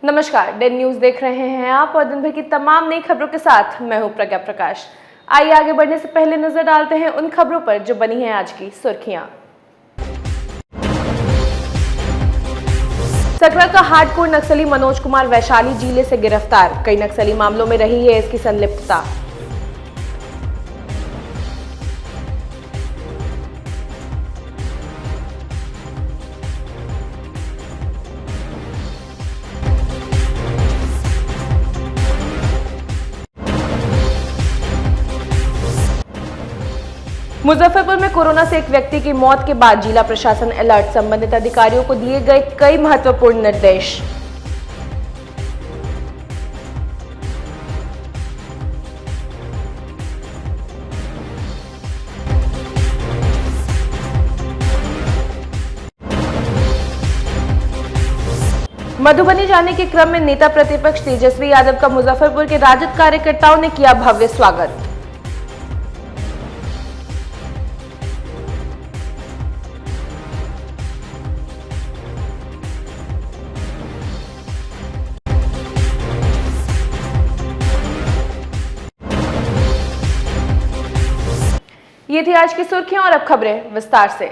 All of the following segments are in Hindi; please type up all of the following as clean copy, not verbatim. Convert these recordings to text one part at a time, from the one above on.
नमस्कार, डेन न्यूज देख रहे हैं आप और दिन भर की तमाम नई खबरों के साथ मैं हूं प्रज्ञा प्रकाश। आइए आगे बढ़ने से पहले नजर डालते हैं उन खबरों पर जो बनी है आज की सुर्खियां। सकरा का हार्डकोर नक्सली मनोज कुमार वैशाली जिले से गिरफ्तार। कई नक्सली मामलों में रही है इसकी संलिप्तता। मुजफ्फरपुर में कोरोना से एक व्यक्ति की मौत के बाद जिला प्रशासन अलर्ट। संबंधित अधिकारियों को दिए गए कई महत्वपूर्ण निर्देश। मधुबनी जाने के क्रम में नेता प्रतिपक्ष तेजस्वी यादव का मुजफ्फरपुर के राजद कार्यकर्ताओं ने किया भव्य स्वागत। ये थी आज की सुर्खियां और अब खबरें विस्तार से।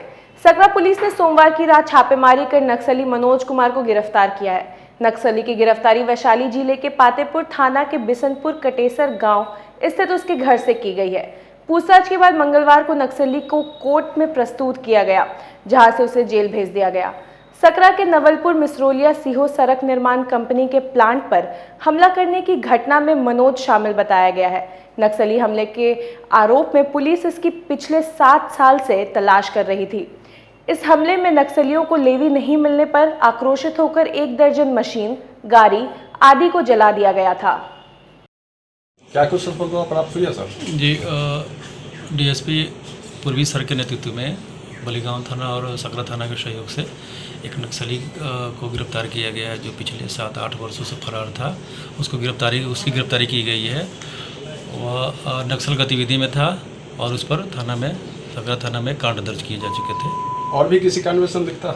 सकरा पुलिस ने सोमवार की रात छापेमारी कर नक्सली मनोज कुमार को गिरफ्तार किया है। नक्सली की गिरफ्तारी वैशाली जिले के पातेपुर थाना के बिसनपुर कटेसर गांव स्थित उसके घर से की गई है। पूछताछ के बाद मंगलवार को नक्सली को कोर्ट में प्रस्तुत किया गया, जहां से उसे जेल भेज दिया गया। सकरा के नवलपुर मिसरोलिया सीहो सड़क निर्माण कंपनी के प्लांट पर हमला करने की घटना में मनोज शामिल बताया गया है। नक्सली हमले के आरोप में पुलिस इसकी पिछले 7 साल से तलाश कर रही थी। इस हमले में नक्सलियों को लेवी नहीं मिलने पर आक्रोशित होकर 1 दर्जन मशीन, गाड़ी आदि को जला दिया गया था। क्या कुछ संपर्क प्राप्त हुआ सर? जी, डीएसपी पूर्वी सर के नेतृत्व में बलिगांव थाना और सकरा थाना के सहयोग से एक नक्सली को गिरफ्तार किया गया है, जो पिछले 7-8 वर्षों से फरार था। उसकी गिरफ्तारी की गई है। वह नक्सल गतिविधि में था और उस पर सकरा थाना में कांड दर्ज किए जा चुके थे। और भी किसी कांड में संलिप्तता?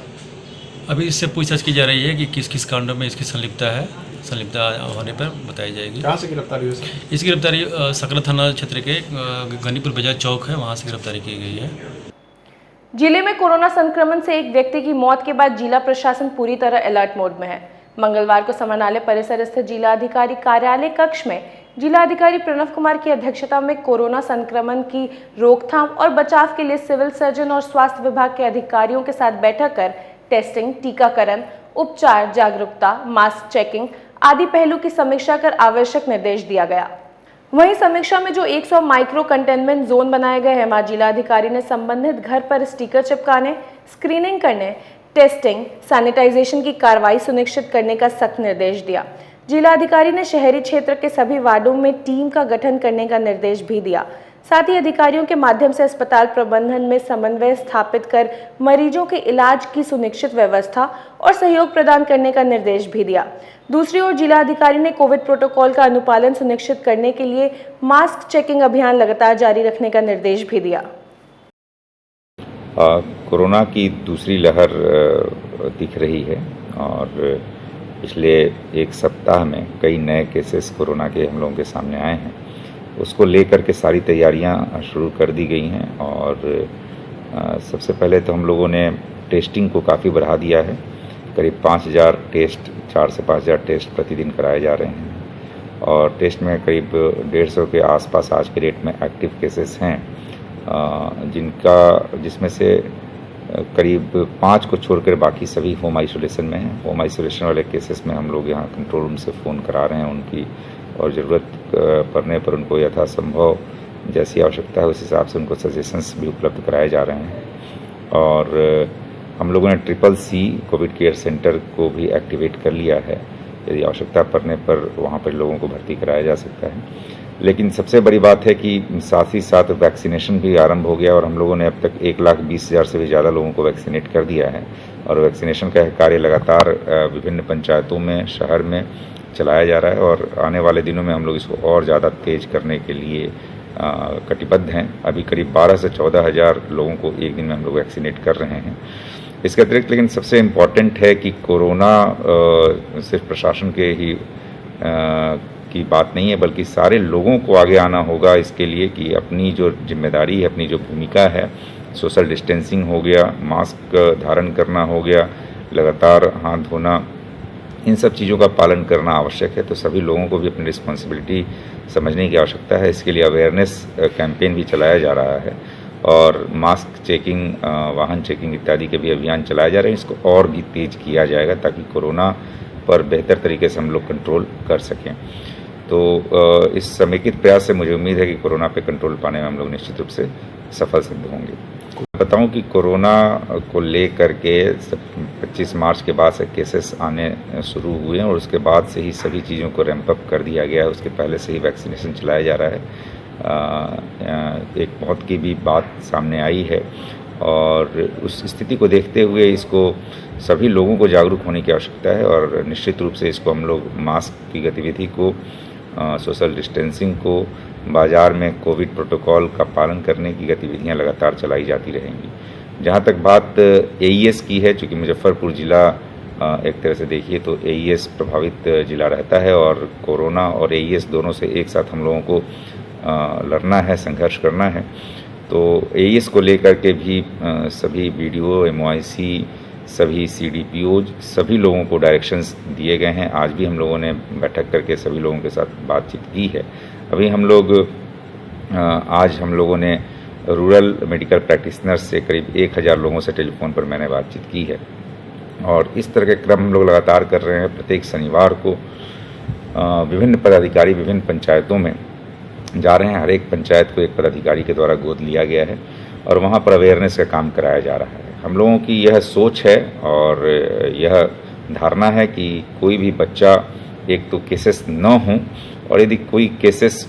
अभी इससे पूछताछ की जा रही है कि किस किस कांड में इसकी संलिप्तता होने पर बताई जाएगी। कहाँ से गिरफ्तारी हुई सर? इसकी गिरफ्तारी सकरा थाना क्षेत्र के गनीपुर बाजार चौक है, वहाँ से गिरफ्तारी की गई है। जिले में कोरोना संक्रमण से एक व्यक्ति की मौत के बाद जिला प्रशासन पूरी तरह अलर्ट मोड में है। मंगलवार को समाहरणालय परिसर स्थित जिलाधिकारी कार्यालय कक्ष में जिलाधिकारी प्रणव कुमार की अध्यक्षता में कोरोना संक्रमण की रोकथाम और बचाव के लिए सिविल सर्जन और स्वास्थ्य विभाग के अधिकारियों के साथ बैठक कर टेस्टिंग, टीकाकरण, उपचार, जागरूकता, मास्क चेकिंग आदि पहलू की समीक्षा कर आवश्यक निर्देश दिया गया। वहीं समीक्षा में जो 100 माइक्रो कंटेनमेंट जोन बनाए गए हैं, वहां जिलाधिकारी ने संबंधित घर पर स्टिकर चिपकाने, स्क्रीनिंग करने, टेस्टिंग, सैनिटाइजेशन की कार्रवाई सुनिश्चित करने का सख्त निर्देश दिया। जिलाधिकारी ने शहरी क्षेत्र के सभी वार्डों में टीम का गठन करने का निर्देश भी दिया। साथ ही अधिकारियों के माध्यम से अस्पताल प्रबंधन में समन्वय स्थापित कर मरीजों के इलाज की सुनिश्चित व्यवस्था और सहयोग प्रदान करने का निर्देश भी दिया। दूसरी ओर जिलाधिकारी ने कोविड प्रोटोकॉल का अनुपालन सुनिश्चित करने के लिए मास्क चेकिंग अभियान लगातार जारी रखने का निर्देश भी दिया। कोरोना की दूसरी लहर दिख रही है और पिछले 1 सप्ताह में कई नए केसेस कोरोना के हम लोगों के सामने आए हैं। उसको लेकर के सारी तैयारियां शुरू कर दी गई हैं और सबसे पहले तो हम लोगों ने टेस्टिंग को काफ़ी बढ़ा दिया है। करीब 5000 टेस्ट, 4 से 5000 टेस्ट प्रतिदिन कराए जा रहे हैं और टेस्ट में करीब 150 के आसपास आज के डेट में एक्टिव केसेस हैं, जिसमें से करीब 5 को छोड़कर बाकी सभी होम आइसोलेशन में हैं। होम आइसोलेशन वाले केसेस में हम लोग यहाँ कंट्रोल रूम से फ़ोन करा रहे हैं उनकी, और ज़रूरत पड़ने पर उनको यथासंभव जैसी आवश्यकता है उस हिसाब से उनको सजेशंस भी उपलब्ध कराए जा रहे हैं। और हम लोगों ने CCC कोविड केयर सेंटर को भी एक्टिवेट कर लिया है। यदि आवश्यकता पड़ने पर वहाँ पर लोगों को भर्ती कराया जा सकता है। लेकिन सबसे बड़ी बात है कि साथ ही साथ वैक्सीनेशन भी आरंभ हो गया और हम लोगों ने अब तक 1,20,000 से भी ज़्यादा लोगों को वैक्सीनेट कर दिया है। और वैक्सीनेशन का कार्य लगातार विभिन्न पंचायतों में, शहर में चलाया जा रहा है और आने वाले दिनों में हम लोग इसको और ज़्यादा तेज करने के लिए कटिबद्ध हैं। अभी करीब 12 से 14 हज़ार लोगों को एक दिन में हम लोग वैक्सीनेट कर रहे हैं इसके अतिरिक्त लेकिन सबसे इम्पॉर्टेंट है कि कोरोना सिर्फ प्रशासन के ही की बात नहीं है, बल्कि सारे लोगों को आगे आना होगा इसके लिए कि अपनी जो जिम्मेदारी है, अपनी जो भूमिका है, सोशल डिस्टेंसिंग हो गया, मास्क धारण करना हो गया, लगातार हाथ धोना, इन सब चीज़ों का पालन करना आवश्यक है। तो सभी लोगों को भी अपनी रिस्पॉन्सिबिलिटी समझने की आवश्यकता है। इसके लिए अवेयरनेस कैंपेन भी चलाया जा रहा है और मास्क चेकिंग, वाहन चेकिंग इत्यादि के भी अभियान चलाए जा रहे हैं। इसको और भी तेज किया जाएगा ताकि कोरोना पर बेहतर तरीके से हम लोग कंट्रोल कर सकें। तो इस समेकित प्रयास से मुझे उम्मीद है कि कोरोना पे कंट्रोल पाने में हम लोग निश्चित रूप से सफल सिद्ध होंगे। बताऊं कि कोरोना को लेकर के 25 मार्च के बाद से केसेस आने शुरू हुए हैं और उसके बाद से ही सभी चीज़ों को रैंप अप कर दिया गया है। उसके पहले से ही वैक्सीनेशन चलाया जा रहा है। एक मौत की भी बात सामने आई है और उस स्थिति को देखते हुए इसको सभी लोगों को जागरूक होने की आवश्यकता है और निश्चित रूप से इसको हम लोग मास्क की गतिविधि को, सोशल डिस्टेंसिंग को, बाज़ार में कोविड प्रोटोकॉल का पालन करने की गतिविधियां लगातार चलाई जाती रहेंगी। जहां तक बात एईएस की है, चूँकि मुजफ्फरपुर ज़िला एक तरह से देखिए तो एईएस प्रभावित ज़िला रहता है और कोरोना और एईएस दोनों से एक साथ हम लोगों को लड़ना है, संघर्ष करना है। तो एईएस को लेकर के भी सभी बीडीओ, एमओआईसी, सभी सीडीपीओ, सभी लोगों को डायरेक्शंस दिए गए हैं। आज भी हम लोगों ने बैठक करके सभी लोगों के साथ बातचीत की है। अभी आज हम लोगों ने रूरल मेडिकल प्रैक्टिशनर्स से करीब 1000 लोगों से टेलीफोन पर मैंने बातचीत की है और इस तरह के क्रम हम लोग लगातार कर रहे हैं। प्रत्येक शनिवार को विभिन्न पदाधिकारी विभिन्न पंचायतों में जा रहे हैं। हर एक पंचायत को एक पदाधिकारी के द्वारा गोद लिया गया है और वहाँ पर अवेयरनेस का काम कराया जा रहा है। हम लोगों की यह सोच है और यह धारणा है कि कोई भी बच्चा, एक तो केसेस न हों और यदि कोई केसेस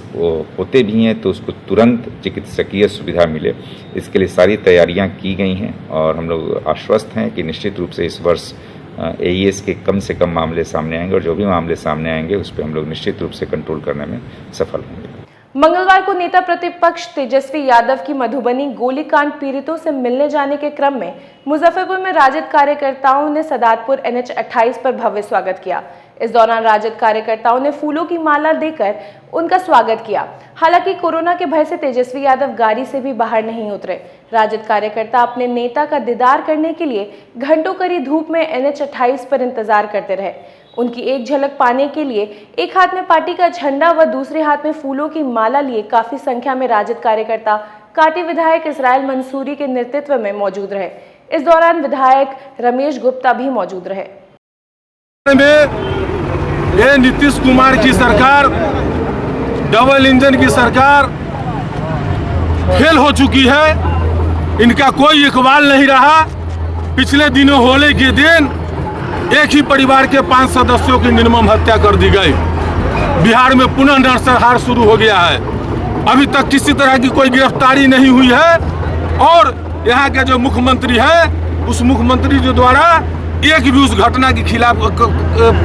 होते भी हैं तो उसको तुरंत चिकित्सकीय सुविधा मिले, इसके लिए सारी तैयारियां की गई हैं और हम लोग आश्वस्त हैं कि निश्चित रूप से इस वर्ष एईएस के कम से कम मामले सामने आएंगे और जो भी मामले सामने आएंगे उस पर हम लोग निश्चित रूप से कंट्रोल करने में सफल होंगे। मंगलवार को नेता प्रतिपक्ष तेजस्वी यादव की मधुबनी गोलीकांड पीड़ितों से मिलने जाने के क्रम में मुजफ्फरपुर में राजद कार्यकर्ताओं ने सदातपुर NH 28 पर भव्य स्वागत किया। इस दौरान राजद कार्यकर्ताओं ने फूलों की माला देकर उनका स्वागत किया। हालांकि कोरोना के भय से तेजस्वी यादव गाड़ी से भी बाहर नहीं उतरे। राजद कार्यकर्ता अपने नेता का दीदार करने के लिए घंटों कड़ी धूप में NH 28 पर इंतजार करते रहे। उनकी एक झलक पाने के लिए एक हाथ में पार्टी का झंडा व दूसरे हाथ में फूलों की माला लिए काफी संख्या में राजद कार्यकर्ता काटी विधायक इसराइल मंसूरी के नेतृत्व में मौजूद रहे। इस दौरान विधायक रमेश गुप्ता भी मौजूद रहे। ये नीतीश कुमार की सरकार, डबल इंजन की सरकार फेल हो चुकी है। इनका कोई इकबाल नहीं रहा। पिछले दिनों होली के दिन एक ही परिवार के 5 सदस्यों की निर्मम हत्या कर दी गई। बिहार में पुनः नरसंहार शुरू हो गया है। अभी तक किसी तरह की कोई गिरफ्तारी नहीं हुई है और यहाँ के जो मुख्यमंत्री है, उस मुख्यमंत्री जो द्वारा एक भी उस घटना के खिलाफ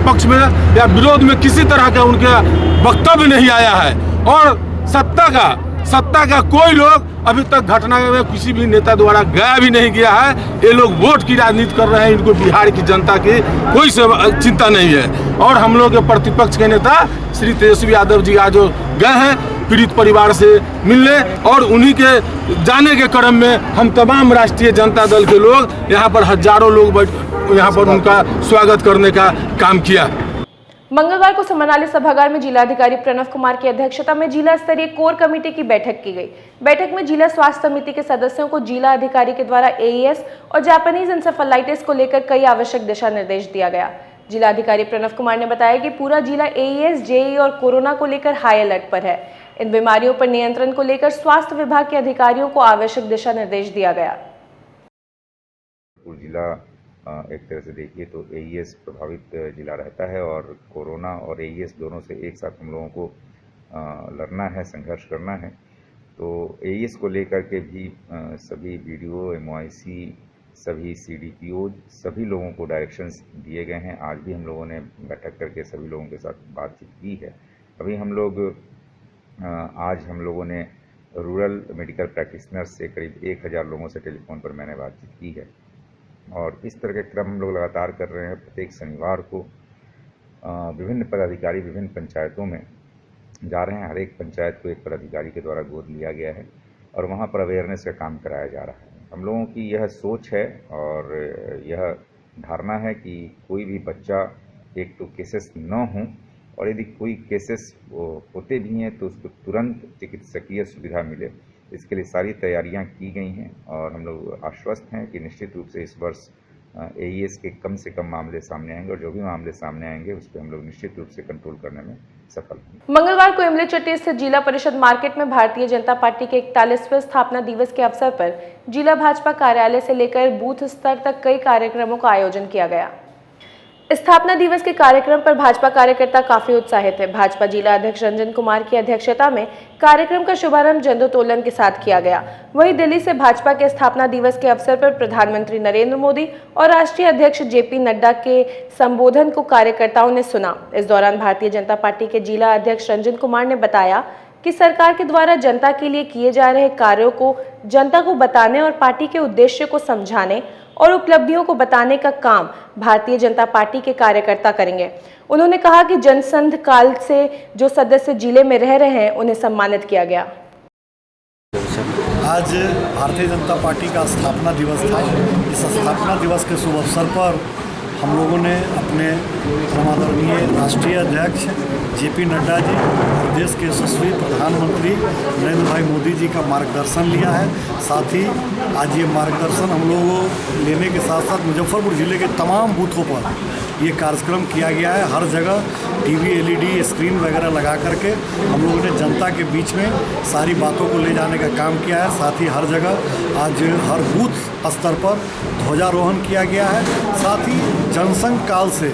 पक्ष में या विरोध में किसी तरह का उनका वक्तव्य नहीं आया है। और सत्ता का कोई लोग अभी तक घटना में किसी भी नेता द्वारा गया भी नहीं गया है। ये लोग वोट की राजनीति कर रहे हैं। इनको बिहार की जनता की कोई चिंता नहीं है। और हम लोग के प्रतिपक्ष के नेता श्री तेजस्वी यादव जी आज गए हैं पीड़ित परिवार से मिलने और उन्हीं के जाने के क्रम में हम तमाम राष्ट्रीय जनता दल के लोग यहाँ पर हजारों लोग यहाँ पर उनका स्वागत करने का काम किया। मंगलवार को समनाली सभागार में जिलाधिकारी प्रणव कुमार की अध्यक्षता में जिला स्तरीय कोर कमेटी की बैठक की गई। बैठक में जिला स्वास्थ्य समिति के सदस्यों को जिला अधिकारी के द्वारा एईएस और जापानीज इंसेफेलाइटिस को लेकर कई आवश्यक दिशा निर्देश दिया गया। जिलाधिकारी प्रणव कुमार ने बताया कि पूरा जिला एईएस, जेई और कोरोना को लेकर हाई अलर्ट पर है। इन बीमारियों पर नियंत्रण को लेकर स्वास्थ्य विभाग के अधिकारियों को आवश्यक दिशा निर्देश दिया गया। जिला एक तरह से देखिए तो एईएस प्रभावित जिला रहता है और कोरोना और एईएस दोनों से एक साथ हम लोगों को लड़ना है, संघर्ष करना है। तो एईएस को लेकर के भी सभी बीडीओ, एमओआईसी, सभी सीडीपीओ, सभी लोगों को डायरेक्शंस दिए गए हैं। आज भी हम लोगों ने बैठक करके सभी लोगों के साथ बातचीत की है। अभी आज हम लोगों ने रूरल मेडिकल प्रैक्टिशनर्स से करीब 1000 लोगों से टेलीफोन पर मैंने बातचीत की है और इस तरह के क्रम हम लोग लगातार कर रहे हैं। प्रत्येक शनिवार को विभिन्न पदाधिकारी विभिन्न पंचायतों में जा रहे हैं। हर एक पंचायत को एक पदाधिकारी के द्वारा गोद लिया गया है और वहाँ पर अवेयरनेस का काम कराया जा रहा है। हम लोगों की यह सोच है और यह धारणा है कि कोई भी बच्चा एक तो केसेस न हो, और यदि कोई केसेस होते भी हैं तो उसको तुरंत चिकित्सकीय सुविधा मिले। इसके लिए सारी तैयारियां की गई हैं और हम लोग आश्वस्त हैं कि निश्चित रूप से इस वर्ष एईएस के कम से कम मामले सामने आएंगे और जो भी मामले सामने आएंगे उस पर हम लोग निश्चित रूप से कंट्रोल करने में सफल होंगे। मंगलवार को इमली चट्टी स्थित जिला परिषद मार्केट में भारतीय जनता पार्टी के 41वें स्थापना दिवस के अवसर पर जिला भाजपा कार्यालय से लेकर बूथ स्तर तक कई कार्यक्रमों का आयोजन किया गया। स्थापना दिवस के कार्यक्रम पर भाजपा कार्यकर्ता काफी उत्साहित है। भाजपा जिला अध्यक्ष रंजन कुमार की अध्यक्षता में कार्यक्रम का शुभारंभ झंडोत्तोलन के साथ किया गया। वहीं दिल्ली से भाजपा के स्थापना दिवस के अवसर पर प्रधानमंत्री नरेंद्र मोदी और राष्ट्रीय अध्यक्ष जेपी नड्डा के संबोधन को कार्यकर्ताओं ने सुना। इस दौरान भारतीय जनता पार्टी के जिला अध्यक्ष रंजन कुमार ने बताया कि सरकार के द्वारा जनता के लिए किए जा रहे कार्यों को जनता को बताने और पार्टी के उद्देश्य को समझाने और उपलब्धियों को बताने का काम भारतीय जनता पार्टी के कार्यकर्ता करेंगे। उन्होंने कहा कि जनसंघ काल से जो सदस्य जिले में रह रहे हैं उन्हें सम्मानित किया गया। आज भारतीय जनता पार्टी का स्थापना दिवस था। इस स्थापना दिवस के शुभ अवसर पर हम लोगों ने अपने आदरणीय राष्ट्रीय अध्यक्ष जेपी नड्डा जी और देश के यशस्वी प्रधानमंत्री नरेंद्र भाई मोदी जी का मार्गदर्शन लिया है। साथ ही आज ये मार्गदर्शन हम लोगों लेने के साथ साथ मुजफ्फरपुर ज़िले के तमाम बूथों पर ये कार्यक्रम किया गया है। हर जगह टीवी एलईडी स्क्रीन वगैरह लगा करके हम लोगों ने जनता के बीच में सारी बातों को ले जाने का काम किया है। साथ ही हर जगह आज हर बूथ स्तर पर ध्वजारोहण किया गया है। साथ ही जनसंघ काल से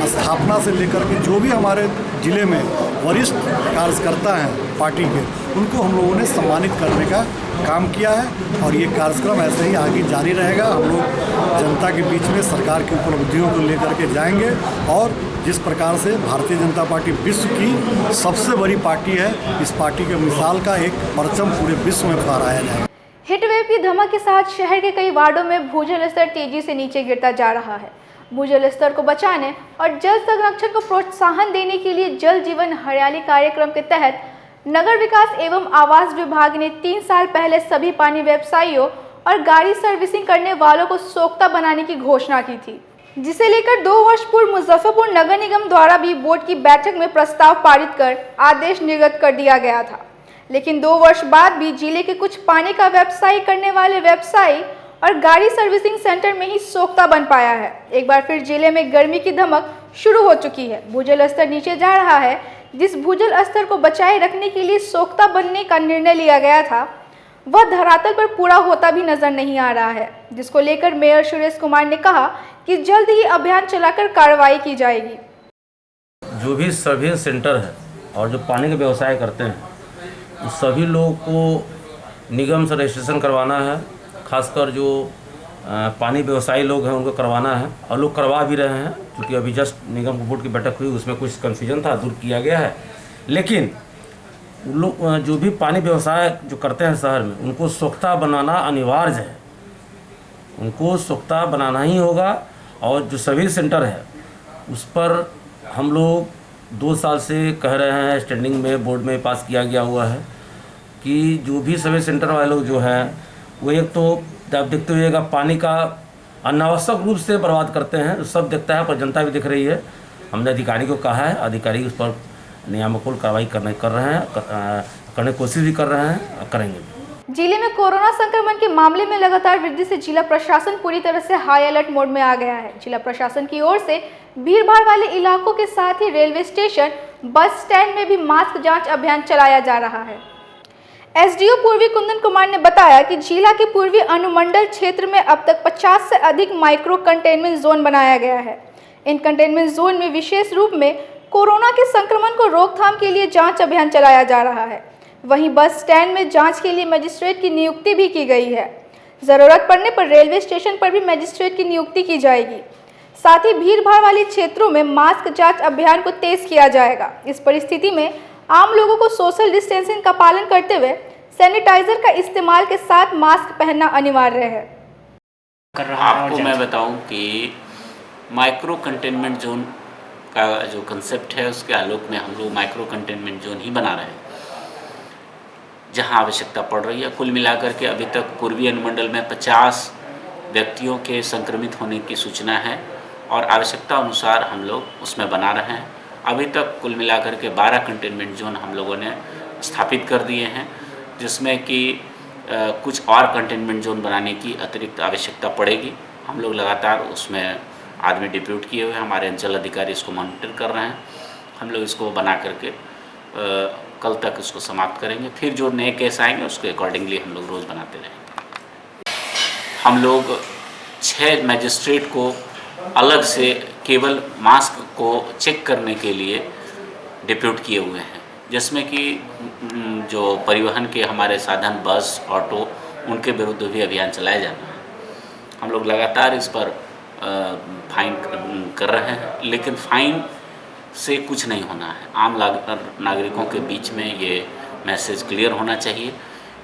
स्थापना से लेकर के जो भी हमारे ज़िले में वरिष्ठ कार्यकर्ता हैं पार्टी के, उनको हम लोगों ने सम्मानित करने का काम किया है और ये कार्यक्रम ऐसे ही आगे जारी रहेगा। हम लोग जनता के बीच में सरकार की उपलब्धियों को लेकर के जाएंगे और जिस प्रकार से भारतीय जनता पार्टी विश्व की सबसे बड़ी पार्टी है, इस पार्टी के मिसाल का एक परचम पूरे विश्व में फहराया जाएगा। हीटवेव की धमक के साथ शहर के कई वार्डों में भूजल स्तर तेजी से नीचे गिरता जा रहा है। भूजल स्तर को बचाने और जल संरक्षण को प्रोत्साहन देने के लिए जल जीवन हरियाली कार्यक्रम के तहत नगर विकास एवं आवास विभाग ने 3 साल पहले सभी पानी व्यवसायियों और गाड़ी सर्विसिंग करने वालों को सोख्ता बनाने की घोषणा की थी, जिसे लेकर 2 वर्ष पूर्व मुजफ्फरपुर नगर निगम द्वारा भी बोर्ड की बैठक में प्रस्ताव पारित कर आदेश निर्गत कर दिया गया था। लेकिन 2 वर्ष बाद भी जिले के कुछ पानी का व्यवसाय करने वाले व्यवसायी और गाड़ी सर्विसिंग सेंटर में ही सोख्ता बन पाया है। एक बार फिर जिले में गर्मी की धमक शुरू हो चुकी है। भूजल स्तर नीचे जा रहा है। जिस भूजल स्तर को बचाए रखने के लिए सोख्ता बनने का निर्णय लिया गया था, वह धरातल पर पूरा होता भी नजर नहीं आ रहा है, जिसको लेकर मेयर सुरेश कुमार ने कहा कि जल्द ही अभियान चलाकर कार्रवाई की जाएगी। जो भी सर्विस सेंटर है और जो पानी का व्यवसाय करते हैं, उस सभी लोगों को निगम से रजिस्ट्रेशन करवाना है। खासकर जो पानी व्यवसायी लोग हैं उनको करवाना है और लोग करवा भी रहे हैं, क्योंकि अभी जस्ट निगम बोर्ड की बैठक हुई, उसमें कुछ कन्फ्यूजन था, दूर किया गया है। लेकिन लोग जो भी पानी व्यवसाय जो करते हैं शहर में, उनको सोख्ता बनाना अनिवार्य है। उनको सोख्ता बनाना ही होगा। और जो सर्विस सेंटर है उस पर हम लोग 2 साल से कह रहे हैं, स्टैंडिंग में बोर्ड में पास किया गया हुआ है कि जो भी सर्विस सेंटर वाले लोग जो हैं वो एक तो आप देखते हुएगा पानी का अनावश्यक रूप से बर्बाद करते हैं, सब देखता है, पर जनता भी दिख रही है। हमने अधिकारी को कहा है, अधिकारी उस पर नियामक कार्रवाई करने की कोशिश भी कर रहे हैं, करेंगे। जिले में कोरोना संक्रमण के मामले में लगातार वृद्धि से जिला प्रशासन पूरी तरह से हाई अलर्ट मोड में आ गया है। जिला प्रशासन की ओर से भीड़भाड़ वाले इलाकों के साथ ही रेलवे स्टेशन, बस स्टैंड में भी मास्क जांच अभियान चलाया जा रहा है। एसडीओ पूर्वी कुंदन कुमार ने बताया कि जिला के पूर्वी अनुमंडल क्षेत्र में अब तक 50 से अधिक माइक्रो कंटेनमेंट जोन बनाया गया है। इन कंटेनमेंट जोन में विशेष रूप में कोरोना के संक्रमण को रोकथाम के लिए जांच अभियान चलाया जा रहा है। वहीं बस स्टैंड में जांच के लिए मजिस्ट्रेट की नियुक्ति भी की गई है। जरूरत पड़ने पर रेलवे स्टेशन पर भी मजिस्ट्रेट की नियुक्ति की जाएगी। साथ ही भीड़भाड़ वाले क्षेत्रों में मास्क जांच अभियान को तेज किया जाएगा। इस परिस्थिति में आम लोगों को सोशल डिस्टेंसिंग का पालन करते हुए सैनिटाइजर का इस्तेमाल के साथ मास्क पहनना अनिवार्य है। कर रहा है? आपको मैं बताऊं कि माइक्रो कंटेनमेंट जोन का जो कंसेप्ट है उसके आलोक में हम लोग माइक्रो कंटेनमेंट जोन ही बना रहे हैं जहां आवश्यकता पड़ रही है। कुल मिलाकर के अभी तक पूर्वी अनुमंडल में 50 व्यक्तियों के संक्रमित होने की सूचना है और आवश्यकता अनुसार हम लोग उसमें बना रहे हैं। अभी तक कुल मिलाकर के 12 कंटेनमेंट जोन हम लोगों ने स्थापित कर दिए हैं, जिसमें कि कुछ और कंटेनमेंट जोन बनाने की अतिरिक्त आवश्यकता पड़ेगी। हम लोग लगातार उसमें आदमी डिप्यूट किए हुए हैं, हमारे अंचल अधिकारी इसको मॉनिटर कर रहे हैं। हम लोग इसको बना करके कल तक इसको समाप्त करेंगे। फिर जो नए केस आएंगे उसके अकॉर्डिंगली हम लोग रोज़ बनाते रहेंगे। हम लोग 6 मजिस्ट्रेट को अलग से केवल मास्क को चेक करने के लिए डिप्यूट किए हुए हैं, जिसमें कि जो परिवहन के हमारे साधन बस ऑटो उनके विरुद्ध भी अभियान चलाया जाना है। हम लोग लगातार इस पर फाइन कर रहे हैं, लेकिन फाइन से कुछ नहीं होना है। आम नागरिकों के बीच में ये मैसेज क्लियर होना चाहिए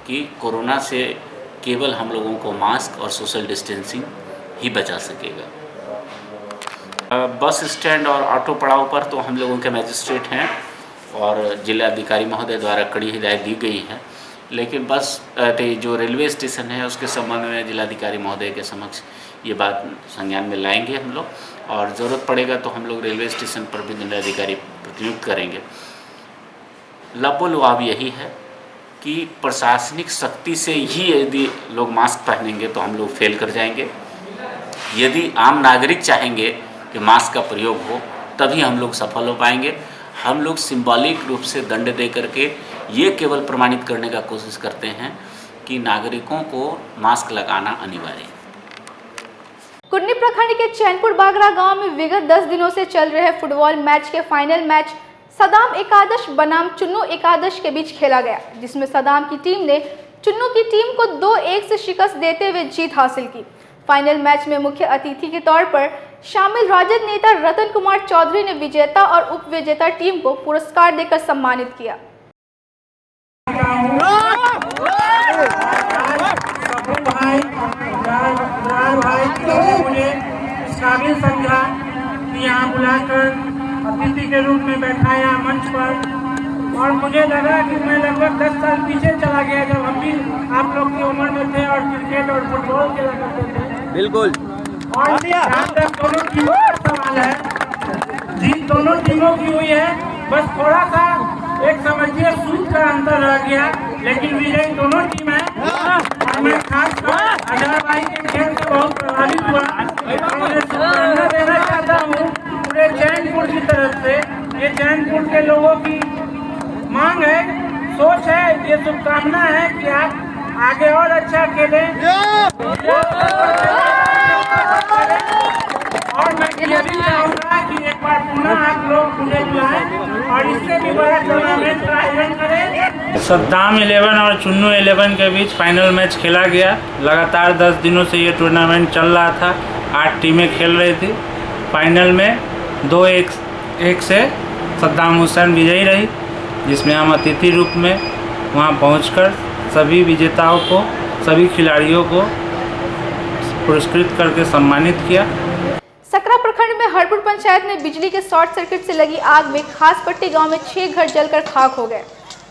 कि कोरोना से केवल हम लोगों को मास्क और सोशल डिस्टेंसिंग ही बचा सकेगा। बस स्टैंड और ऑटो पड़ाव पर तो हम लोगों के मजिस्ट्रेट हैं और जिलाधिकारी महोदय द्वारा कड़ी हिदायत दी गई है, लेकिन बस जो रेलवे स्टेशन है उसके संबंध में जिलाधिकारी महोदय के समक्ष ये बात संज्ञान में लाएंगे हम लोग, और ज़रूरत पड़ेगा तो हम लोग रेलवे स्टेशन पर भी दंडाधिकारी प्रतिनियुक्त करेंगे। लबोलुआब यही है कि प्रशासनिक शक्ति से ही यदि लोग मास्क पहनेंगे तो हम लोग फेल कर जाएंगे। यदि आम नागरिक चाहेंगे कि मास्क का प्रयोग हो तभी हम लोग सफल हो पाएंगे। हम लोग सिंबॉलिक रूप से दंड दे करके ये केवल प्रमाणित करने का कोशिश करते हैं कि नागरिकों को मास्क लगाना अनिवार्य है। कुन्नी प्रखंड के चैनपुर बागरा गांव में विगत 10 दिनों से चल रहे फुटबॉल मैच के फाइनल मैच सदाम एकादश बनाम चुन्नू एकादश के बीच खेला गया, जिसमें सदाम की टीम ने चुन्नू की टीम को 2-1 से शिकस्त देते हुए जीत हासिल की। फाइनल मैच में मुख्य अतिथि के तौर पर शामिल राजद नेता रतन कुमार चौधरी ने विजेता और उप विजेता टीम को पुरस्कार देकर सम्मानित किया। मुझे इस काबिल समझा कि यहाँ बुलाकर अतिथि के रूप में बैठाया मंच पर, और मुझे लगा कि मैं लगभग 10 साल पीछे चला गया जब हम भी आप लोग की उम्र में थे और क्रिकेट और फुटबॉल खेला करते थे। बिल्कुल। और जहाँ तक दोनों टीमों का सवाल है, जीत दोनों टीमों की हुई है, बस थोड़ा सा एक समझिए सूद का अंतर रह गया, लेकिन विजयी दोनों टीम है। और मैं खासकर अजहर भाई के खेल से बहुत प्रभावित हुआ और शुभकामना देना चाहता हूँ पूरे चैनपुर की तरफ से। ये चैनपुर के लोगों की मांग है, सोच है, ये शुभकामना है कि आप आगे और अच्छा खेलें। और मैं ये भी चाहूँगा कि एक बार पुनः आप लोग मुझे बुलाएं और इससे भी बड़ा टूर्नामेंट का आयोजन करें। सद्दाम 11 और चुन्नू 11 के बीच फाइनल मैच खेला गया। लगातार 10 दिनों से ये टूर्नामेंट चल रहा था। 8 टीमें खेल रही थी। फाइनल में 2-1 से सद्दाम हुसैन विजयी रही, जिसमें हम अतिथि रूप में वहां पहुंचकर सभी विजेताओं को, सभी खिलाड़ियों को पुरस्कृत करके सम्मानित किया। सकरा प्रखंड में हरपुर पंचायत में बिजली के शॉर्ट सर्किट से लगी आग में खासपट्टी गांव में 6 घर जलकर खाक हो गए।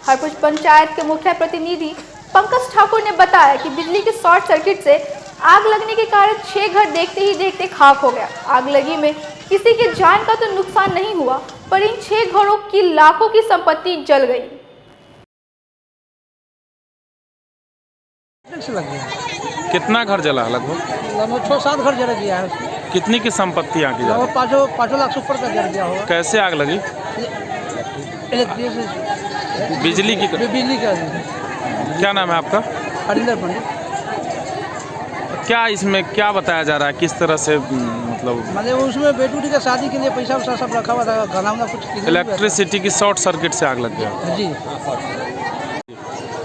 हरपुर पंचायत के मुखिया प्रतिनिधि पंकज ठाकुर ने बताया कि बिजली के शॉर्ट सर्किट से आग लगने के कारण 6 घर देखते ही देखते खाक हो गया। आग लगी में किसी की जान का तो नुकसान नहीं हुआ, पर इन 6 घरों की लाखों की संपत्ति जल गई। कितना घर जला लगभग? 6-7 घर जल गया है उसमें। कितनी की संपत्ति यहाँ की? 5 लाख से ऊपर का जल गया होगा। कैसे आग लगी? बिजली की? बिजली का। क्या नाम है आपका? हरिंदर पंडित। क्या इसमें क्या बताया जा रहा है, किस तरह से मतलब उसमें बेटूटी का शादी के लिए पैसा वैसा सब रखा हुआ था, गाना वाना कुछ इलेक्ट्रिसिटी की शॉर्ट सर्किट से आग लग गया? जी।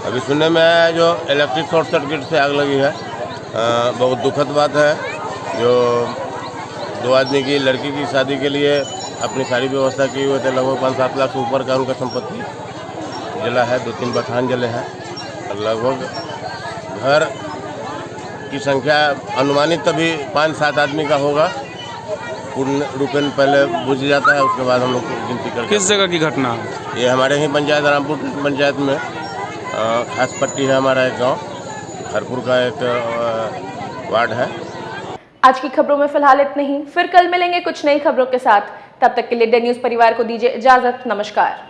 अभी सुनने में आया जो इलेक्ट्रिक शॉर्ट सर्किट से आग लगी है। बहुत दुखद बात है। जो 2 आदमी की लड़की की शादी के लिए अपनी सारी व्यवस्था की हुई थे, लगभग 5-7 लाख से ऊपर का उनका संपत्ति जला है। 2-3 बथान जले हैं। लगभग घर की संख्या अनुमानित तभी 5-7 आदमी का होगा। पूर्ण रूपेण पहले बुझ जाता है, उसके बाद हम लोग गिनती करते हैं। किस जगह की घटना है? ये हमारे ही पंचायत रामपुर पंचायत में खास पट्टी है, हमारा एक गांव हरपुर का एक वार्ड है। आज की खबरों में फिलहाल इतना ही, फिर कल मिलेंगे कुछ नई खबरों के साथ। तब तक के लिए डे न्यूज़ परिवार को दीजिए इजाजत। नमस्कार।